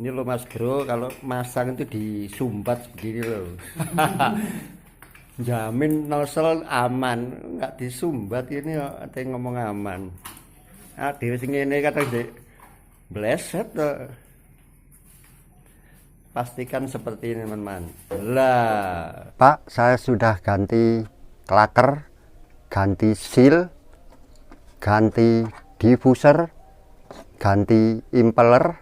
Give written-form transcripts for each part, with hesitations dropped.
Ini loh Mas Bro, kalau masang itu disumbat begini loh. Jamin nosel aman, nggak disumbat ini ada yang ngomong aman. Di sini ini kadang di bleset tuh. Pastikan seperti ini teman-teman. Lah, Pak, saya sudah ganti klaker, ganti seal, ganti diffuser, ganti impeller,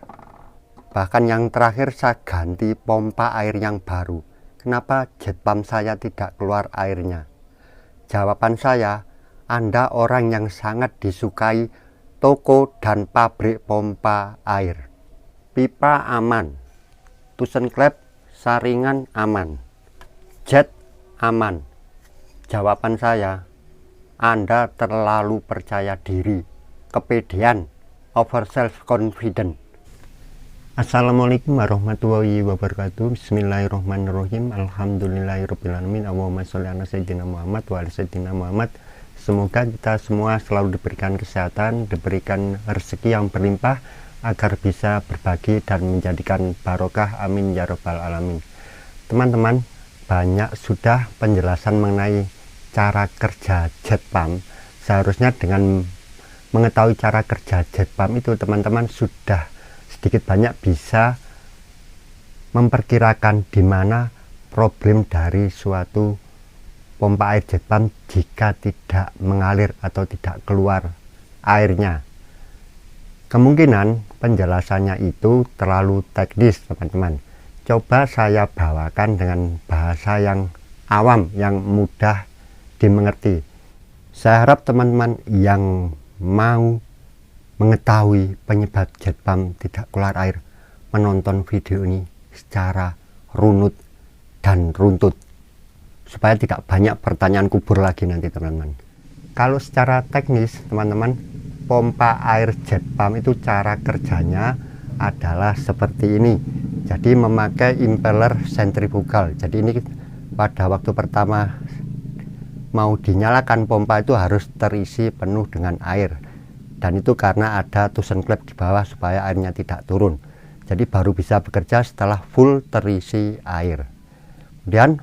bahkan yang terakhir saya ganti pompa air yang baru. Kenapa jet pump saya tidak keluar airnya? Jawaban saya, Anda orang yang sangat disukai toko dan pabrik pompa air. Pipa aman, tusen klep saringan aman, jet aman. Jawaban saya, Anda terlalu percaya diri, kepedean, over self confident. Assalamualaikum warahmatullahi wabarakatuh. Bismillahirrahmanirrahim. Alhamdulillahirrahmanirrahim. Allahumma sholli ala sayyidina Muhammad wa ala sayyidina Muhammad. Semoga kita semua selalu diberikan kesehatan, diberikan rezeki yang berlimpah agar bisa berbagi dan menjadikan barokah. Amin ya rabbal alamin. Teman-teman, banyak sudah penjelasan mengenai cara kerja jet pump. Seharusnya dengan mengetahui cara kerja jet pump itu teman-teman sudah sedikit banyak bisa memperkirakan di mana problem dari suatu pompa air jet pump jika tidak mengalir atau tidak keluar airnya. Kemungkinan penjelasannya itu terlalu teknis teman-teman. Coba saya bawakan dengan bahasa yang awam, yang mudah dimengerti. Saya harap teman-teman yang mau mengetahui penyebab jet pump tidak keluar air menonton video ini secara runut dan runtut supaya tidak banyak pertanyaan kubur lagi nanti teman-teman. Kalau secara teknis teman-teman, pompa air jet pump itu cara kerjanya adalah seperti ini. Jadi memakai impeller sentrifugal. Jadi ini pada waktu pertama mau dinyalakan pompa itu harus terisi penuh dengan air. Dan itu karena ada tusen klep di bawah supaya airnya tidak turun. Jadi baru bisa bekerja setelah full terisi air. Kemudian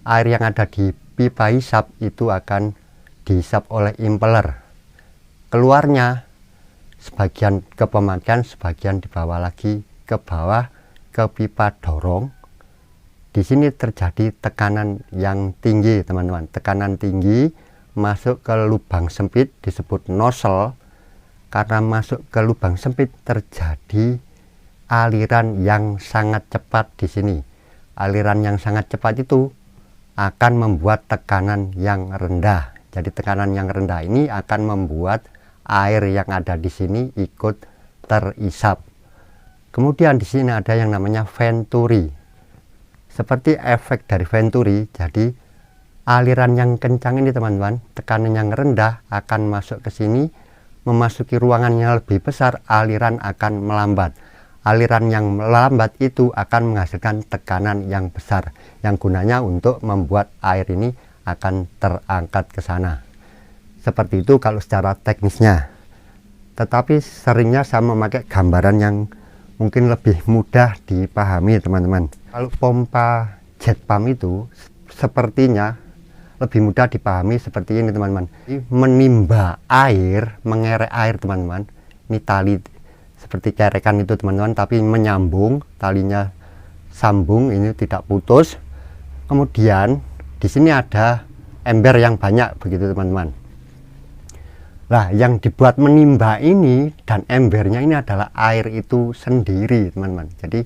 air yang ada di pipa hisap itu akan dihisap oleh impeller. Keluarnya sebagian ke pemakaian, sebagian dibawa lagi ke bawah ke pipa dorong. Di sini terjadi tekanan yang tinggi teman-teman. Tekanan tinggi masuk ke lubang sempit disebut nozzle. Karena masuk ke lubang sempit terjadi aliran yang sangat cepat di sini. Aliran yang sangat cepat itu akan membuat tekanan yang rendah. Jadi tekanan yang rendah ini akan membuat air yang ada di sini ikut terisap. Kemudian di sini ada yang namanya venturi. Seperti efek dari venturi, jadi aliran yang kencang ini teman-teman, tekanan yang rendah akan masuk ke sini, memasuki ruangan yang lebih besar, aliran akan melambat. Aliran yang melambat itu akan menghasilkan tekanan yang besar, yang gunanya untuk membuat air ini akan terangkat ke sana. Seperti itu kalau secara teknisnya. Tetapi seringnya saya memakai gambaran yang mungkin lebih mudah dipahami teman-teman. Kalau pompa jet pump itu sepertinya lebih mudah dipahami seperti ini teman-teman. Menimba air, mengerek air teman-teman. Ini tali seperti kerekan itu teman-teman, tapi menyambung, talinya sambung, ini tidak putus. Kemudian di sini ada ember yang banyak begitu teman-teman. Nah, yang dibuat menimba ini dan embernya ini adalah air itu sendiri teman-teman. Jadi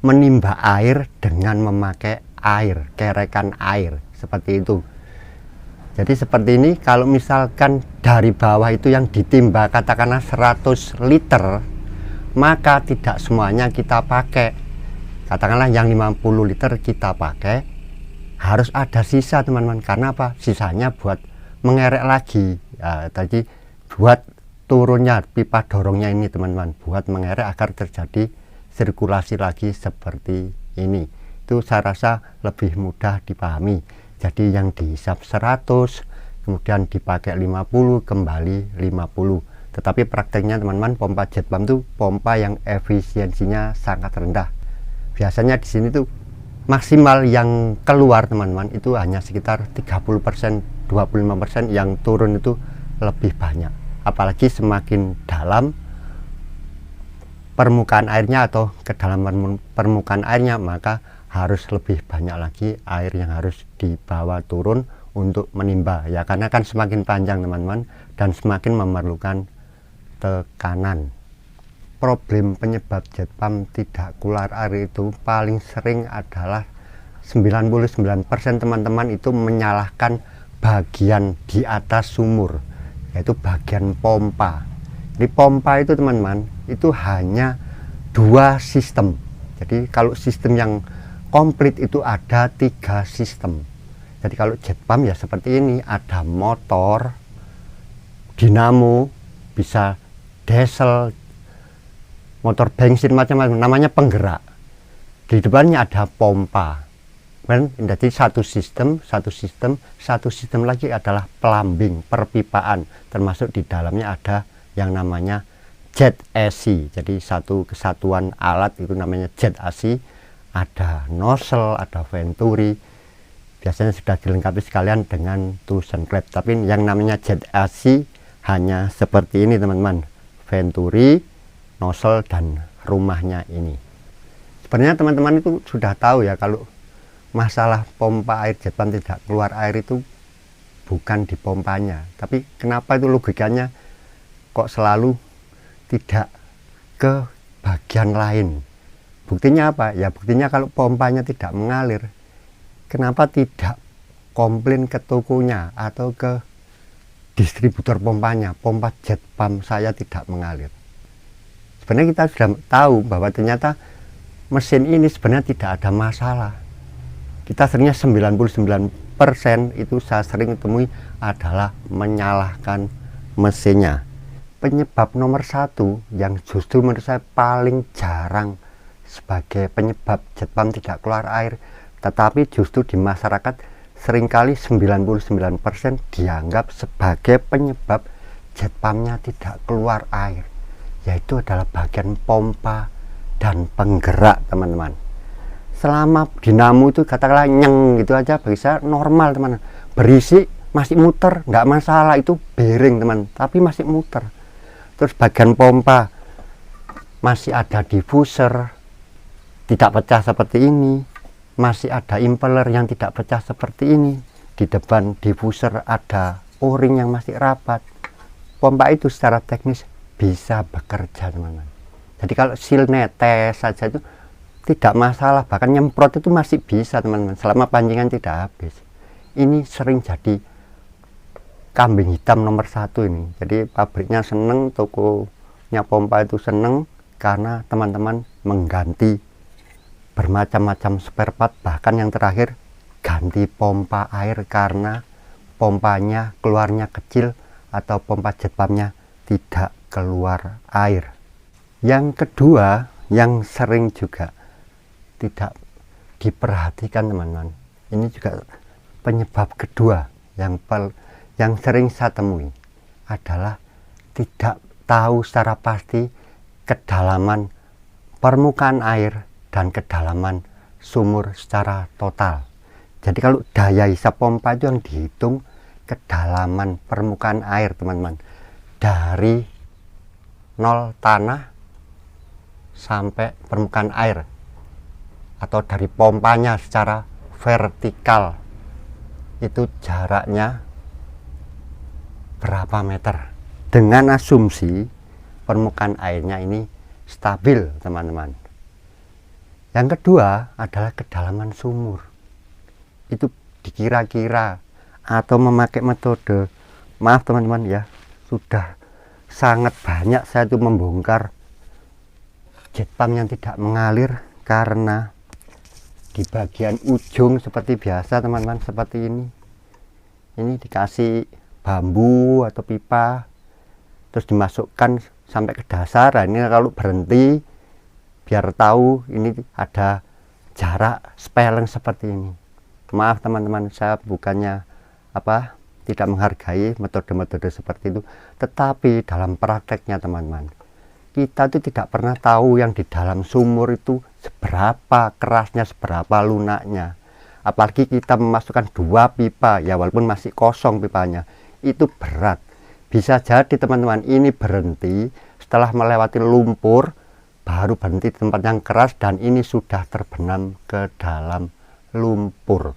menimba air dengan memakai air, kerekan air seperti itu. Jadi seperti ini, kalau misalkan dari bawah itu yang ditimba katakanlah 100 liter, maka tidak semuanya kita pakai. Katakanlah yang 50 liter kita pakai, harus ada sisa teman-teman. Karena apa? Sisanya buat mengerek lagi. Ya, tadi buat turunnya pipa dorongnya ini teman-teman, buat mengerek agar terjadi sirkulasi lagi seperti ini. Itu saya rasa lebih mudah dipahami. Jadi yang dihisap 100, kemudian dipakai 50, kembali 50. Tetapi prakteknya teman-teman, pompa jet pump itu pompa yang efisiensinya sangat rendah. Biasanya di sini tuh maksimal yang keluar teman-teman itu hanya sekitar 30%, 25%, yang turun itu lebih banyak. Apalagi semakin dalam permukaan airnya atau kedalaman permukaan airnya, maka harus lebih banyak lagi air yang harus dibawa turun untuk menimba ya, karena kan semakin panjang teman-teman dan semakin memerlukan tekanan. Problem penyebab jet pump tidak keluar air itu paling sering adalah 99% teman-teman itu menyalahkan bagian di atas sumur, yaitu bagian pompa. Di pompa itu teman-teman itu hanya 2 sistem. Jadi kalau sistem yang komplit itu ada 3 sistem. Jadi kalau jet pump ya seperti ini, ada motor, dinamo, bisa diesel, motor bensin, macam-macam, namanya penggerak. Di depannya ada pompa. Dan jadi satu sistem lagi adalah plumbing, perpipaan, termasuk di dalamnya ada yang namanya jet AC. Jadi satu kesatuan alat itu namanya jet AC. Ada nozzle, ada venturi. Biasanya sudah dilengkapi sekalian dengan tulisan klep. Tapi yang namanya jet AC hanya seperti ini teman-teman, venturi, nozzle, dan rumahnya ini. Sebenarnya teman-teman itu sudah tahu ya, kalau masalah pompa air jet pump tidak keluar air itu bukan di pompanya, tapi kenapa itu logikanya kok selalu tidak ke bagian lain. Buktinya apa? Ya buktinya kalau pompanya tidak mengalir, kenapa tidak komplain ke tokonya atau ke distributor pompanya, pompa jet pump saya tidak mengalir. Sebenarnya kita sudah tahu bahwa ternyata mesin ini sebenarnya tidak ada masalah. Kita seringnya 99% itu saya sering temui adalah menyalahkan mesinnya. Penyebab nomor 1 yang justru menurut saya paling jarang sebagai penyebab jet pump tidak keluar air, tetapi justru di masyarakat seringkali 99% dianggap sebagai penyebab jet pumpnya tidak keluar air, yaitu adalah bagian pompa dan penggerak teman-teman. Selama dinamo itu katakanlah nyeng gitu aja bisa normal teman, berisik masih muter nggak masalah, itu bearing teman, tapi masih muter. Terus bagian pompa masih ada diffuser tidak pecah seperti ini, masih ada impeller yang tidak pecah seperti ini, di depan diffuser ada o-ring yang masih rapat. Pompa itu secara teknis bisa bekerja teman-teman. Jadi kalau seal netes saja itu tidak masalah, bahkan nyemprot itu masih bisa teman-teman, selama pancingan tidak habis. Ini sering jadi kambing hitam nomor 1 ini. Jadi pabriknya seneng, tokonya pompa itu seneng karena teman-teman mengganti bermacam-macam spare part, bahkan yang terakhir ganti pompa air karena pompanya keluarnya kecil atau pompa jet pumpnya tidak keluar air. Yang kedua yang sering juga tidak diperhatikan teman-teman, ini juga penyebab kedua yang sering saya temui adalah tidak tahu secara pasti kedalaman permukaan air dan kedalaman sumur secara total. Jadi kalau daya hisap pompa itu yang dihitung kedalaman permukaan air teman-teman, dari nol tanah sampai permukaan air, atau dari pompanya secara vertikal itu jaraknya berapa meter, dengan asumsi permukaan airnya ini stabil teman-teman. Yang kedua adalah kedalaman sumur, itu dikira-kira atau memakai metode, maaf teman-teman ya, sudah sangat banyak saya itu membongkar jet pump yang tidak mengalir karena di bagian ujung seperti biasa teman-teman, seperti ini dikasih bambu atau pipa, terus dimasukkan sampai ke dasar. Nah, ini kalau berhenti biar tahu ini ada jarak speleng seperti ini. Maaf teman-teman, saya bukannya tidak menghargai metode-metode seperti itu. Tetapi dalam prakteknya teman-teman, kita itu tidak pernah tahu yang di dalam sumur itu seberapa kerasnya, seberapa lunaknya. Apalagi kita memasukkan 2 pipa, ya walaupun masih kosong pipanya, itu berat. Bisa jadi teman-teman ini berhenti setelah melewati lumpur, baru berhenti di tempat yang keras, dan ini sudah terbenam ke dalam lumpur.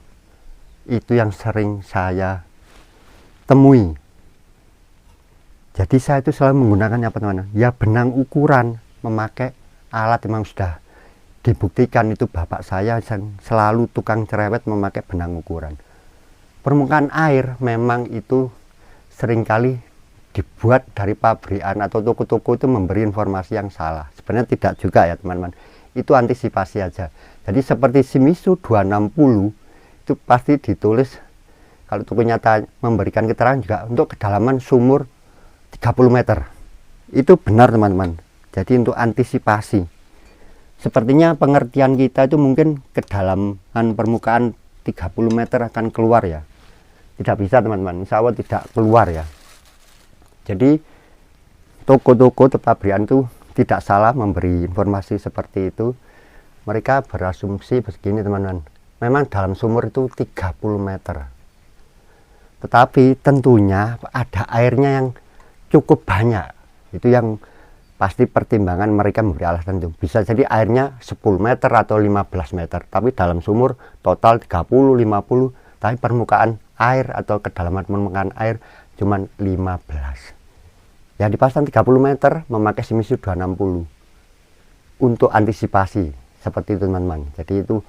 Itu yang sering saya temui. Jadi saya itu selalu menggunakan apa teman-teman? Ya benang ukuran, memakai alat yang memang sudah dibuktikan. Itu bapak saya yang selalu tukang cerewet memakai benang ukuran. Permukaan air memang itu seringkali dibuat dari pabrikan atau toko-toko itu memberi informasi yang salah. Sebenarnya tidak juga ya teman-teman. Itu antisipasi aja. Jadi seperti Shimizu 260 itu pasti ditulis, kalau toko nyata memberikan keterangan juga untuk kedalaman sumur 30 meter. Itu benar teman-teman. Jadi untuk antisipasi. Sepertinya pengertian kita itu mungkin kedalaman permukaan 30 meter akan keluar ya. Tidak bisa teman-teman, insya Allah tidak keluar ya. Jadi toko-toko pabrikan itu tidak salah memberi informasi seperti itu. Mereka berasumsi begini teman-teman, memang dalam sumur itu 30 meter. Tetapi tentunya ada airnya yang cukup banyak. Itu yang pasti pertimbangan mereka memberi alasan itu. Bisa jadi airnya 10 meter atau 15 meter. Tapi dalam sumur total 30, 50. Tapi permukaan air atau kedalaman permukaan air cuma 15. Ya dipasang 30 meter memakai Shimizu 260. Untuk antisipasi. Seperti itu teman-teman. Jadi itu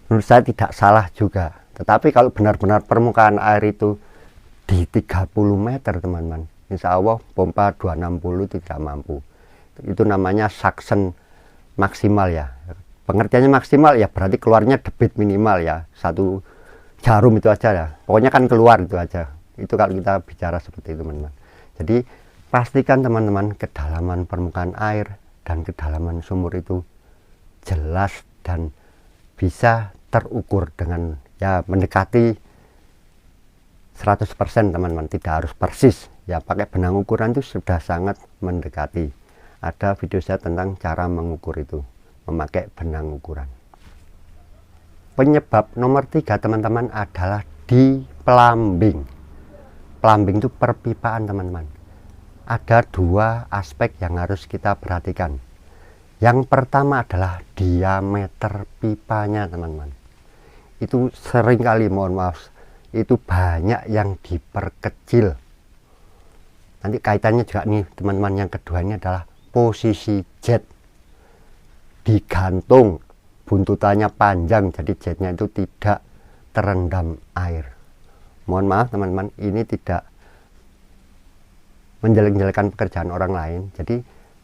menurut saya tidak salah juga. Tetapi kalau benar-benar permukaan air itu di 30 meter teman-teman, insya Allah pompa 260 itu tidak mampu. Itu namanya suction maksimal ya. Pengertiannya maksimal ya berarti keluarnya debit minimal ya. 1 jarum itu aja ya. Pokoknya kan keluar itu aja. Itu kalau kita bicara seperti itu teman-teman. Jadi pastikan teman-teman kedalaman permukaan air dan kedalaman sumur itu jelas dan bisa terukur dengan ya mendekati 100% teman-teman, tidak harus persis ya. Pakai benang ukuran itu sudah sangat mendekati. Ada video saya tentang cara mengukur itu memakai benang ukuran. Penyebab nomor 3 teman-teman adalah di plumbing. Plumbing itu perpipaan teman-teman. Ada 2 aspek yang harus kita perhatikan. Yang pertama adalah diameter pipanya teman-teman. Itu sering kali, mohon maaf, itu banyak yang diperkecil. Nanti kaitannya juga nih teman-teman, yang kedua ini adalah posisi jet. Digantung, buntutannya panjang, jadi jetnya itu tidak terendam air. Mohon maaf teman-teman, ini tidak menjelek-jelekan pekerjaan orang lain. Jadi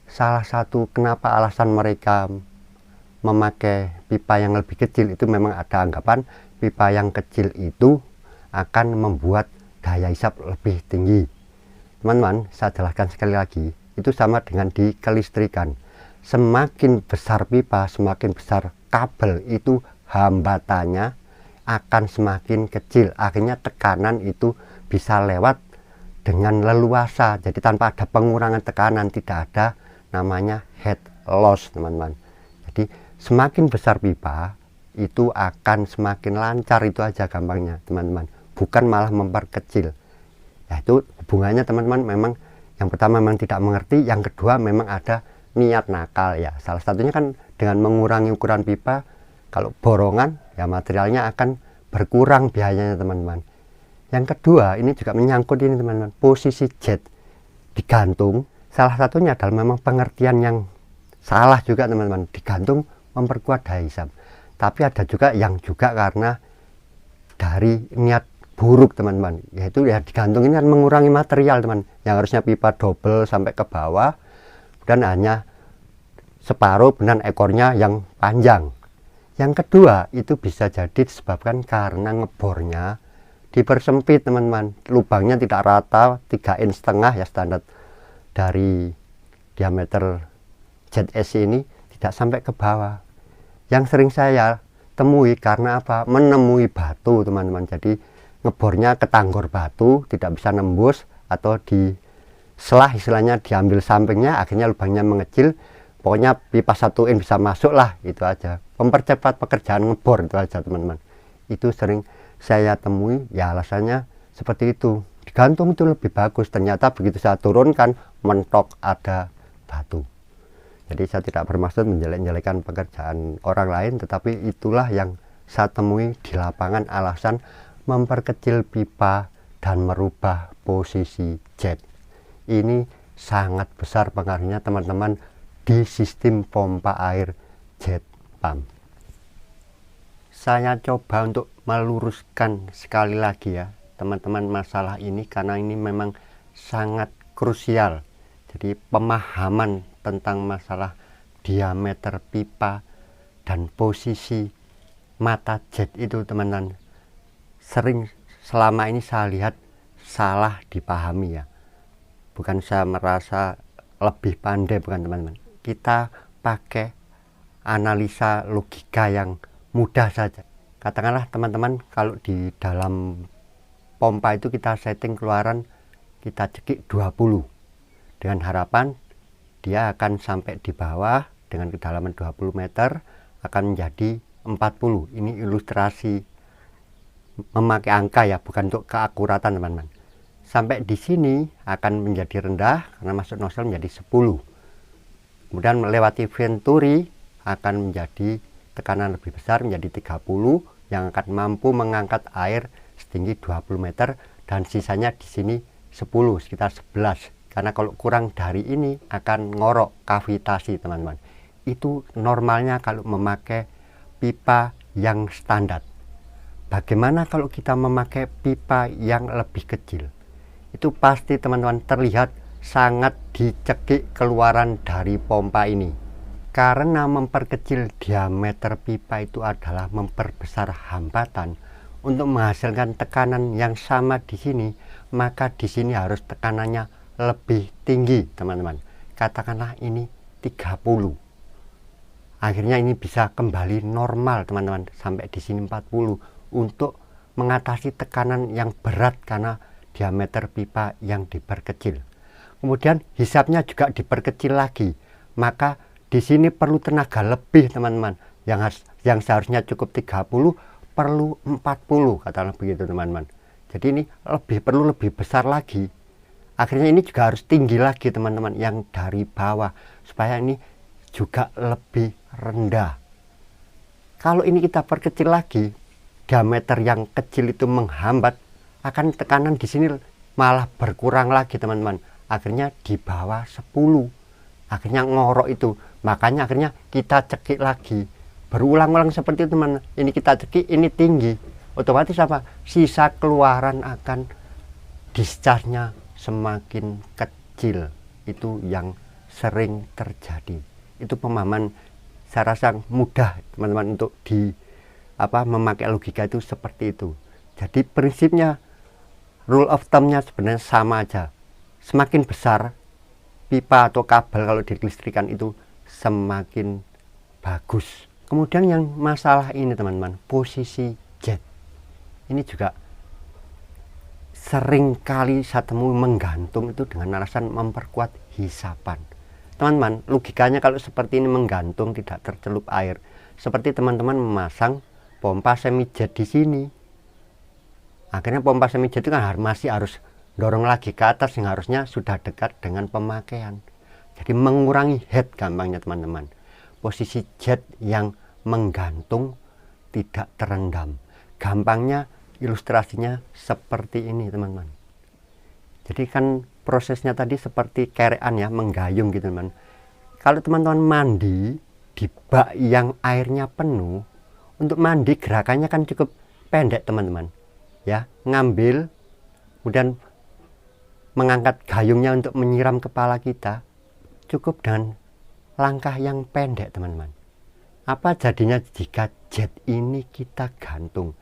salah satu kenapa alasan mereka memakai pipa yang lebih kecil itu memang ada anggapan pipa yang kecil itu akan membuat daya hisap lebih tinggi. Teman-teman, saya jelaskan sekali lagi, itu sama dengan di kelistrikan. Semakin besar pipa, semakin besar kabel, itu hambatannya akan semakin kecil. Akhirnya tekanan itu bisa lewat dengan leluasa. Jadi tanpa ada pengurangan tekanan, tidak ada namanya head loss teman-teman. Jadi semakin besar pipa itu akan semakin lancar, itu aja gampangnya teman-teman, bukan malah memperkecil. Ya itu hubungannya teman-teman, memang yang pertama memang tidak mengerti, yang kedua memang ada niat nakal ya. Salah satunya kan dengan mengurangi ukuran pipa, kalau borongan ya materialnya akan berkurang biayanya teman-teman. Yang kedua ini juga menyangkut ini teman-teman, posisi jet digantung. Salah satunya adalah memang pengertian yang salah juga teman-teman, digantung memperkuat daya hisap. Tapi ada juga yang juga karena dari niat buruk teman-teman, yaitu ya digantung ini kan mengurangi material teman, yang harusnya pipa double sampai ke bawah dan hanya separuh dengan ekornya yang panjang. Yang kedua itu bisa jadi disebabkan karena ngebornya dipersempit teman-teman, lubangnya tidak rata, 3,5 in ya standar dari diameter ZS ini, tidak sampai ke bawah. Yang sering saya temui karena apa? Menemui batu teman-teman. Jadi ngebornya ke tanggor batu, tidak bisa nembus, atau di selah istilahnya diambil sampingnya, akhirnya lubangnya mengecil. Pokoknya pipa 1 in bisa masuk lah, itu aja. Mempercepat pekerjaan ngebor itu aja teman-teman. Itu sering saya temui, ya alasannya seperti itu. Digantung itu lebih bagus, ternyata begitu saya turunkan mentok ada batu. Jadi saya tidak bermaksud menjelek-jelekan pekerjaan orang lain, tetapi itulah yang saya temui di lapangan, alasan memperkecil pipa dan merubah posisi jet. Ini sangat besar pengaruhnya teman-teman di sistem pompa air jet pump. Saya coba untuk meluruskan sekali lagi ya teman-teman masalah ini, karena ini memang sangat krusial. Jadi pemahaman tentang masalah diameter pipa dan posisi mata jet itu teman-teman sering selama ini saya lihat salah dipahami ya. Bukan saya merasa lebih pandai, bukan teman-teman. Kita pakai analisa logika yang mudah saja. Katakanlah teman-teman, kalau di dalam pompa itu kita setting keluaran, kita cekik 20 dengan harapan dia akan sampai di bawah dengan kedalaman 20 meter akan menjadi 40. Ini ilustrasi memakai angka ya, bukan untuk keakuratan teman-teman. Sampai di sini akan menjadi rendah karena masuk nozzle menjadi 10. Kemudian melewati venturi akan menjadi tekanan lebih besar menjadi 30 yang akan mampu mengangkat air setinggi 20 meter, dan sisanya di sini 10, sekitar 11. Karena kalau kurang dari ini akan ngorok, kavitasi teman-teman. Itu normalnya kalau memakai pipa yang standar. Bagaimana kalau kita memakai pipa yang lebih kecil? Itu pasti teman-teman terlihat sangat dicekik keluaran dari pompa ini. Karena memperkecil diameter pipa itu adalah memperbesar hambatan untuk menghasilkan tekanan yang sama di sini, maka di sini harus tekanannya lebih tinggi teman-teman. Katakanlah ini 30. Akhirnya ini bisa kembali normal teman-teman sampai di sini 40 untuk mengatasi tekanan yang berat karena diameter pipa yang diperkecil. Kemudian hisapnya juga diperkecil lagi, maka di sini perlu tenaga lebih teman-teman. Yang seharusnya cukup 30 perlu 40, katakanlah begitu teman-teman. Jadi ini perlu lebih besar lagi. Akhirnya ini juga harus tinggi lagi teman-teman yang dari bawah supaya ini juga lebih rendah. Kalau ini kita perkecil lagi, diameter yang kecil itu menghambat, akan tekanan di sini malah berkurang lagi teman-teman. Akhirnya di bawah 10. Akhirnya ngorok itu. Makanya akhirnya kita cekik lagi. Berulang-ulang seperti itu teman. Ini kita cekik, ini tinggi. Otomatis apa? Sisa keluaran akan discharge-nya semakin kecil. Itu yang sering terjadi. Itu pemahaman saya rasa mudah teman-teman untuk memakai logika itu seperti itu. Jadi prinsipnya, rule of thumb-nya sebenarnya sama aja. Semakin besar pipa atau kabel kalau dilistrikan itu semakin bagus. Kemudian yang masalah ini teman-teman, posisi jet. Ini juga sering kali saya temui menggantung itu dengan alasan memperkuat hisapan. Teman-teman, logikanya kalau seperti ini menggantung tidak tercelup air, seperti teman-teman memasang pompa semi jet di sini. Akhirnya pompa semi jet itu kan masih harus dorong lagi ke atas yang harusnya sudah dekat dengan pemakaian. Jadi mengurangi head gampangnya teman-teman. Posisi jet yang menggantung tidak terendam. Gampangnya ilustrasinya seperti ini teman-teman. Jadi kan prosesnya tadi seperti kerean ya, menggayung gitu teman. Kalau teman-teman mandi di bak yang airnya penuh, untuk mandi gerakannya kan cukup pendek teman-teman. Ya, ngambil kemudian mengangkat gayungnya untuk menyiram kepala kita, cukup dengan langkah yang pendek teman-teman. Apa jadinya jika jet ini kita gantung?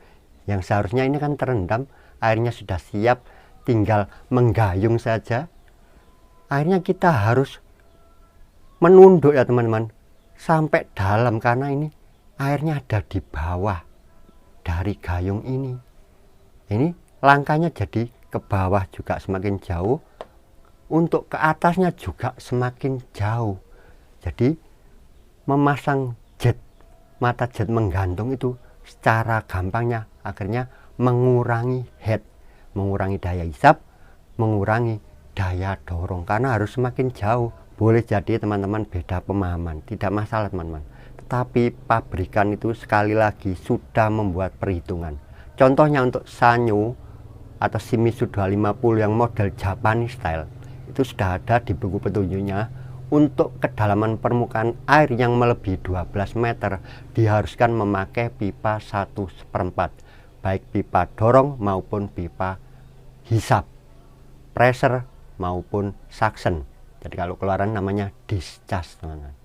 Yang seharusnya ini kan terendam, airnya sudah siap, tinggal menggayung saja. Akhirnya kita harus menunduk ya teman-teman, sampai dalam karena ini airnya ada di bawah dari gayung ini. Ini langkahnya jadi ke bawah juga semakin jauh, untuk ke atasnya juga semakin jauh. Jadi memasang jet, mata jet menggantung itu secara gampangnya akhirnya mengurangi head, mengurangi daya hisap, mengurangi daya dorong, karena harus semakin jauh. Boleh jadi teman-teman beda pemahaman, tidak masalah teman-teman, tetapi pabrikan itu sekali lagi sudah membuat perhitungan. Contohnya untuk Sanyo atau Shimizu 250 yang model Japanese style itu sudah ada di buku petunjuknya, untuk kedalaman permukaan air yang melebihi 12 meter diharuskan memakai pipa 1/4, baik pipa dorong maupun pipa hisap, pressure maupun suction. Jadi kalau keluaran namanya discharge teman-teman.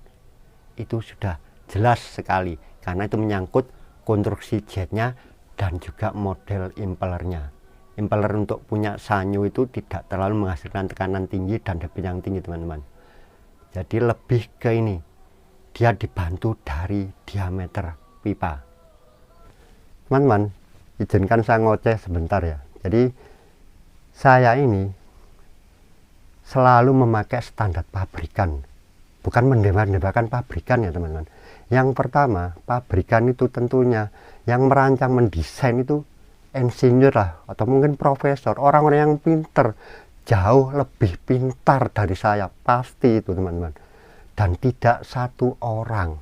Itu sudah jelas sekali, karena itu menyangkut konstruksi jetnya dan juga model impellernya. Impeller untuk punya Sanyo itu tidak terlalu menghasilkan tekanan tinggi dan debit yang tinggi teman-teman. Jadi lebih ke ini, dia dibantu dari diameter pipa. Teman-teman, izinkan saya ngoceh sebentar ya. Jadi saya ini selalu memakai standar pabrikan, bukan mendeba-debakan pabrikan ya teman-teman. Yang pertama, pabrikan itu tentunya yang merancang, mendesain itu insinyur lah, atau mungkin profesor, orang-orang yang pinter, jauh lebih pintar dari saya, pasti itu teman-teman. Dan tidak satu orang,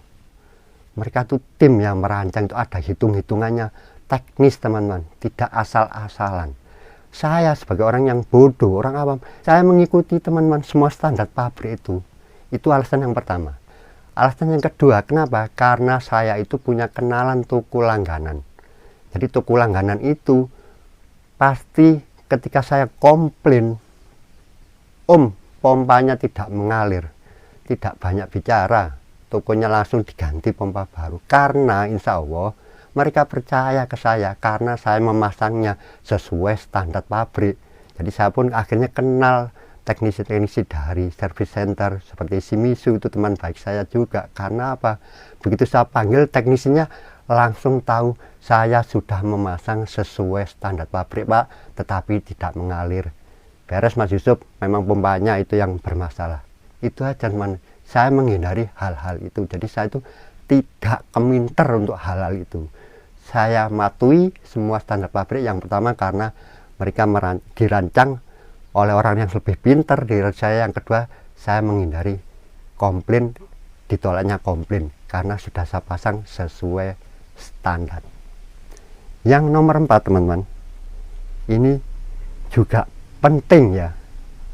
mereka itu tim yang merancang, itu ada hitung-hitungannya, teknis teman-teman, tidak asal-asalan. Saya sebagai orang yang bodoh, orang awam, saya mengikuti teman-teman semua standar pabrik itu. Itu alasan yang pertama. Alasan yang kedua, kenapa? Karena saya itu punya kenalan toko langganan. Jadi toko langganan itu pasti ketika saya komplain, Om, pompanya tidak mengalir, tidak banyak bicara, tokonya langsung diganti pompa baru. Karena insya Allah mereka percaya ke saya, karena saya memasangnya sesuai standar pabrik. Jadi saya pun akhirnya kenal teknisi-teknisi dari service center seperti Shimizu, itu teman baik saya juga. Karena apa? Begitu saya panggil teknisinya langsung tahu saya sudah memasang sesuai standar pabrik Pak, tetapi tidak mengalir. Beres Mas Yusuf, memang pompanya itu yang bermasalah. Itu aja teman, saya menghindari hal-hal itu. Jadi saya itu tidak keminter untuk hal-hal itu. Saya matui semua standar pabrik. Yang pertama karena mereka dirancang oleh orang yang lebih pintar dari saya. Yang kedua, saya menghindari komplain, ditolaknya komplain, karena sudah saya pasang sesuai standar. Yang nomor 4 teman-teman, ini juga penting ya,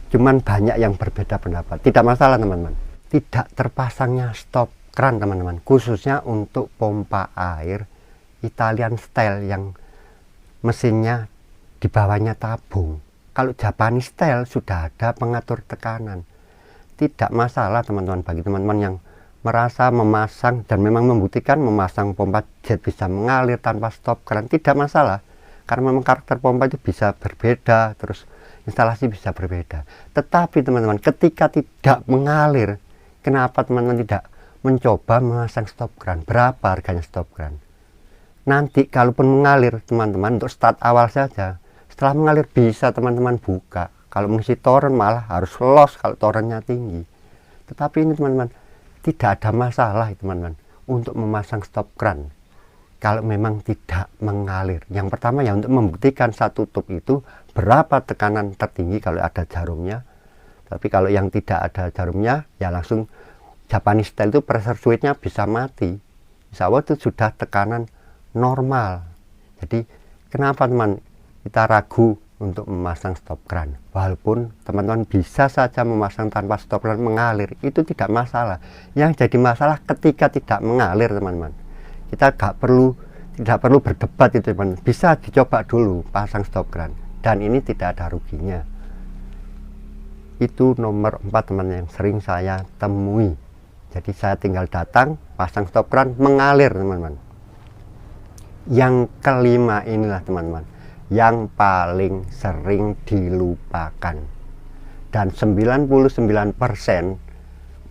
cuman banyak yang berbeda pendapat. Tidak masalah teman-teman, tidak terpasangnya stop kran teman-teman, khususnya untuk pompa air Italian style yang mesinnya di bawahnya tabung. Kalau Japanese style sudah ada pengatur tekanan. Tidak masalah teman-teman, bagi teman-teman yang merasa memasang dan memang membuktikan memasang pompa jet bisa mengalir tanpa stop kran, tidak masalah, karena memang karakter pompa itu bisa berbeda, terus instalasi bisa berbeda. Tetapi teman-teman, ketika tidak mengalir, kenapa teman-teman tidak mencoba memasang stop kran? Berapa harganya stop kran? Nanti kalaupun mengalir teman-teman, untuk start awal saja, setelah mengalir bisa teman-teman buka. Kalau mengisi toren malah harus loss kalau torennya tinggi. Tetapi ini teman-teman, tidak ada masalah teman-teman untuk memasang stop kran kalau memang tidak mengalir. Yang pertama ya, untuk membuktikan satu tube itu berapa tekanan tertinggi kalau ada jarumnya. Tapi kalau yang tidak ada jarumnya ya langsung Japanese style itu pressure switch-nya bisa mati. Insya Allah itu sudah tekanan normal. Jadi kenapa teman kita ragu untuk memasang stop kran? Walaupun teman-teman bisa saja memasang tanpa stop kran mengalir, itu tidak masalah. Yang jadi masalah ketika tidak mengalir teman-teman. Kita tidak perlu berdebat itu teman. Bisa dicoba dulu pasang stop kran, dan ini tidak ada ruginya. Itu nomor 4 teman yang sering saya temui. Jadi saya tinggal datang, pasang stop kran, mengalir teman-teman. Yang kelima inilah teman-teman yang paling sering dilupakan, dan 99%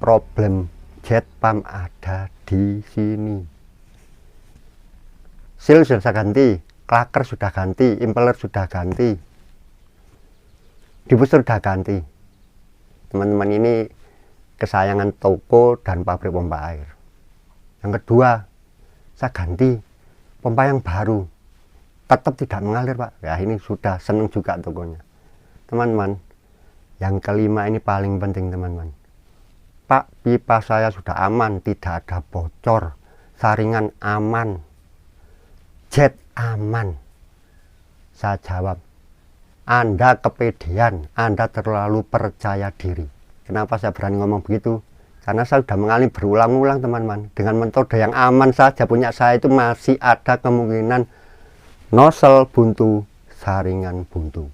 problem jet pump ada di sini. Seal sudah saya ganti, klaker sudah ganti, impeller sudah ganti, diffuser sudah ganti. Teman-teman, ini kesayangan toko dan pabrik pompa air. Yang kedua, saya ganti pompa yang baru, tetap tidak mengalir Pak. Ya ini sudah seneng juga tokonya. Teman-teman, yang kelima ini paling penting teman-teman. Pak, pipa saya sudah aman, tidak ada bocor, saringan aman, jet aman. Saya jawab, Anda kepedean, Anda terlalu percaya diri. Kenapa saya berani ngomong begitu? Karena saya sudah mengalami berulang-ulang teman-teman. Dengan metode yang aman saja punya saya itu masih ada kemungkinan nozzle buntu, saringan buntu.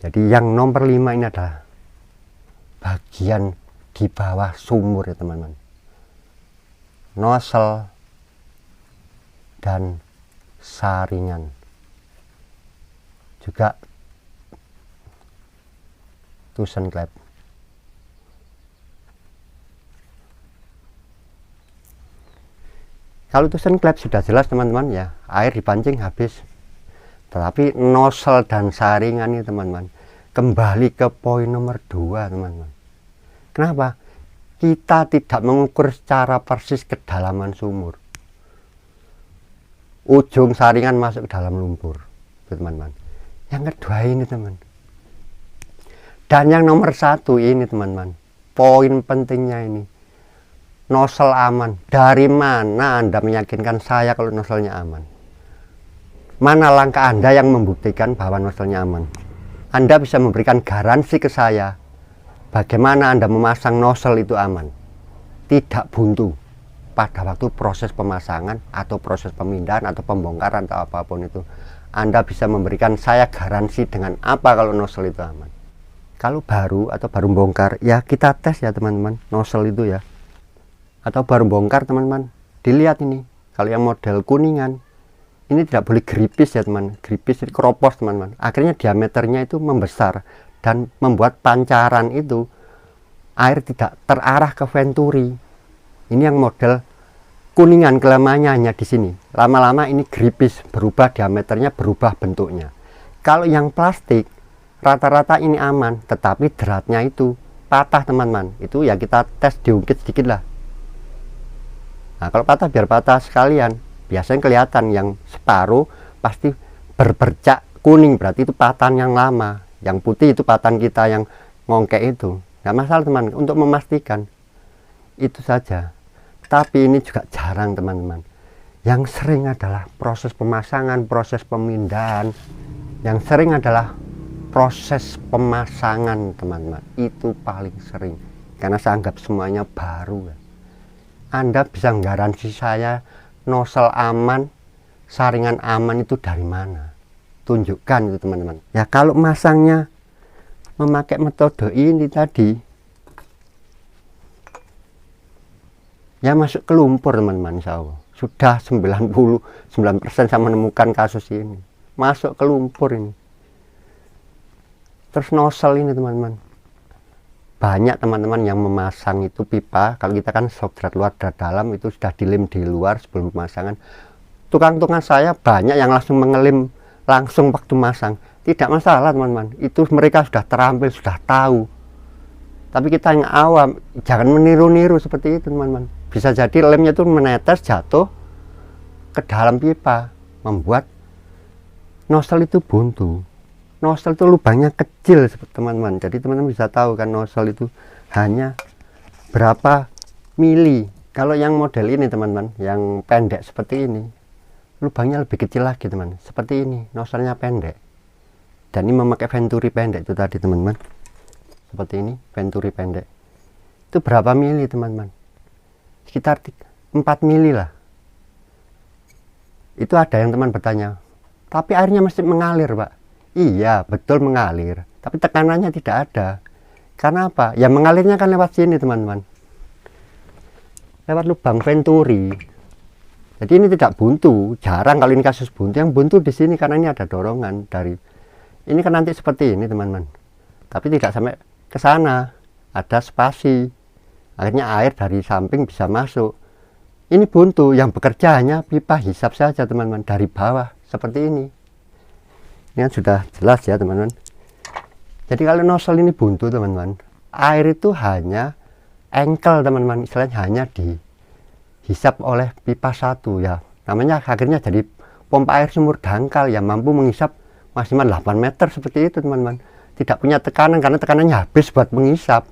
Jadi yang nomor 5 ini adalah bagian di bawah sumur ya teman-teman. Nozzle dan saringan. Juga tusen klep. Kalau tusen klep sudah jelas teman-teman ya, air dipancing habis. Tetapi nozzle dan saringan ini teman-teman, kembali ke poin nomor 2 teman-teman. Kenapa? Kita tidak mengukur secara persis kedalaman sumur. Ujung saringan masuk ke dalam lumpur teman-teman. Yang kedua ini teman. Dan yang nomor 1 ini teman-teman, poin pentingnya ini, nozzle aman. Dari mana Anda meyakinkan saya kalau nozzle-nya aman? Mana langkah Anda yang membuktikan bahwa nozzle-nya aman? Anda bisa memberikan garansi ke saya bagaimana Anda memasang nozzle itu aman, tidak buntu pada waktu proses pemasangan atau proses pemindahan atau pembongkaran atau apapun itu. Anda bisa memberikan saya garansi dengan apa kalau nozzle itu aman. Kalau baru atau baru bongkar ya kita tes ya teman-teman, nozzle itu ya. Atau baru bongkar teman-teman, dilihat ini. Kalau yang model kuningan ini tidak boleh geripis ya teman, geripis keropos teman-teman. Akhirnya diameternya itu membesar dan membuat pancaran itu air tidak terarah ke venturi. Ini yang model kuningan, kelemahannya hanya di sini. Lama-lama ini geripis, berubah diameternya, berubah bentuknya. Kalau yang plastik rata-rata ini aman, tetapi deratnya itu patah teman-teman. Itu ya kita tes diungkit sedikit lah. Nah, kalau patah biar patah sekalian. Biasanya kelihatan yang separuh pasti berbercak kuning, berarti itu patahan yang lama. Yang putih itu patahan kita yang ngongkek itu. Nggak masalah teman, untuk memastikan itu saja. Tapi ini juga jarang teman-teman. Yang sering adalah proses pemasangan, proses pemindahan. Yang sering adalah proses pemasangan teman-teman. Itu paling sering. Karena saya anggap semuanya baru. Anda bisa garansi saya nozzle aman, saringan aman itu dari mana? Tunjukkan itu teman-teman. Ya kalau masangnya memakai metode ini tadi, ya masuk ke lumpur teman-teman, insya Allah. Sudah 99% saya menemukan kasus ini. Masuk ke lumpur ini. Terus nozzle ini teman-teman. Banyak teman-teman yang memasang itu pipa, kalau kita kan substrat luar dan dalam itu sudah dilem di luar sebelum pemasangan. Tukang-tukang saya banyak yang langsung mengelem langsung waktu masang. Tidak masalah teman-teman, itu mereka sudah terampil, sudah tahu. Tapi kita yang awam jangan meniru-niru seperti itu teman-teman. Bisa jadi lemnya itu menetes jatuh ke dalam pipa, membuat nozzle itu buntu. Nozzle itu lubangnya kecil teman-teman, jadi teman-teman bisa tahu kan nozzle itu hanya berapa mili. Kalau yang model ini teman-teman, yang pendek seperti ini, lubangnya lebih kecil lagi teman, seperti ini, nozzle-nya pendek. Dan ini memakai venturi pendek itu tadi teman-teman, seperti ini, venturi pendek. Itu berapa mili teman-teman? Sekitar 4 mili lah. Itu ada yang teman bertanya, tapi airnya mesti mengalir Pak. Iya, betul mengalir, tapi tekanannya tidak ada. Karena apa? Ya mengalirnya kan lewat sini, teman-teman. Lewat lubang venturi. Jadi ini tidak buntu, jarang kalau ini kasus buntu. Yang buntu di sini karena ini ada dorongan dari ini kan nanti seperti ini, teman-teman. Tapi tidak sampai ke sana. Ada spasi. Akhirnya air dari samping bisa masuk. Ini buntu, yang bekerja hanya pipa hisap saja, teman-teman, dari bawah seperti ini. Ini kan sudah jelas ya teman-teman. Jadi kalau nozzle ini buntu teman-teman, air itu hanya engkel teman-teman, istilahnya hanya dihisap oleh pipa satu ya. Namanya akhirnya jadi pompa air sumur dangkal yang mampu menghisap maksimal 8 meter seperti itu teman-teman. Tidak punya tekanan karena tekanannya habis buat menghisap.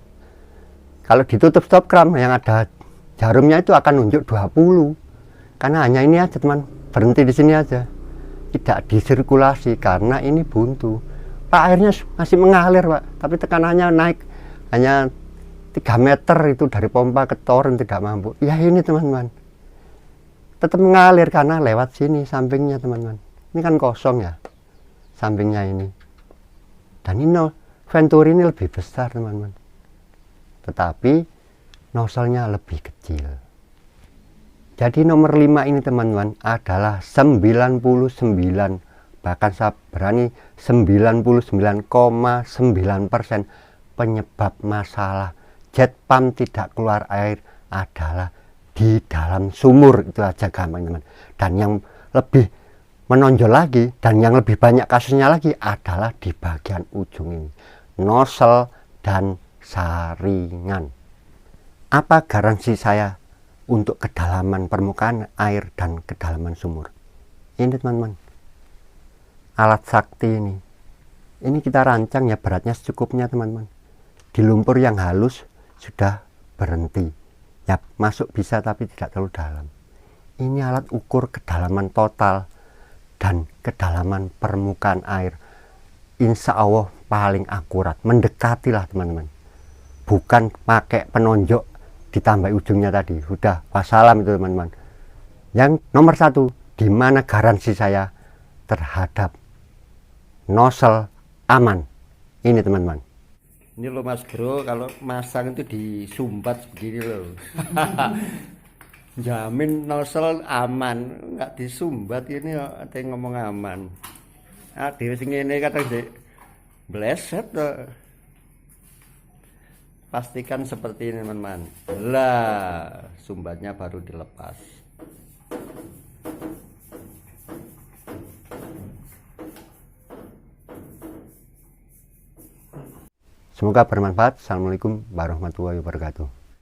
Kalau ditutup stop cramp yang ada jarumnya itu akan nunjuk 20. Karena hanya ini aja teman, berhenti di sini aja. Tidak disirkulasi karena ini buntu. Pak, airnya masih mengalir Pak, tapi tekanannya naik hanya 3 meter itu dari pompa ke toren tidak mampu. Ya ini teman-teman. Tetap mengalir karena lewat sini sampingnya teman-teman. Ini kan kosong ya. Sampingnya ini. Dan ini Venturi ini lebih besar teman-teman. Tetapi nozzle-nya lebih kecil. Jadi nomor 5 ini teman-teman adalah 99, bahkan saya berani 99,9% penyebab masalah jet pump tidak keluar air adalah di dalam sumur. Itu aja gampang teman. Dan yang lebih menonjol lagi dan yang lebih banyak kasusnya lagi adalah di bagian ujung ini, nozzle dan saringan. Apa garansi saya untuk kedalaman permukaan air dan kedalaman sumur? Ini teman-teman, alat sakti ini kita rancang ya, beratnya secukupnya teman-teman. Di lumpur yang halus sudah berhenti ya, masuk bisa tapi tidak terlalu dalam. Ini alat ukur kedalaman total dan kedalaman permukaan air. Insya Allah paling akurat, mendekatilah teman-teman. Bukan pakai penonjok ditambah ujungnya tadi, sudah wassalam itu teman-teman. Yang nomor 1, di mana garansi saya terhadap nozzle aman? Ini teman-teman. Ini loh Mas Bro, kalau masang itu disumbat begini loh. Jamin nozzle aman, nggak disumbat. Ini ada yang ngomong aman. Di sini ini kadang bleset tuh. Pastikan seperti ini teman-teman. Lah, sumbatnya baru dilepas. Semoga bermanfaat. Assalamualaikum warahmatullahi wabarakatuh.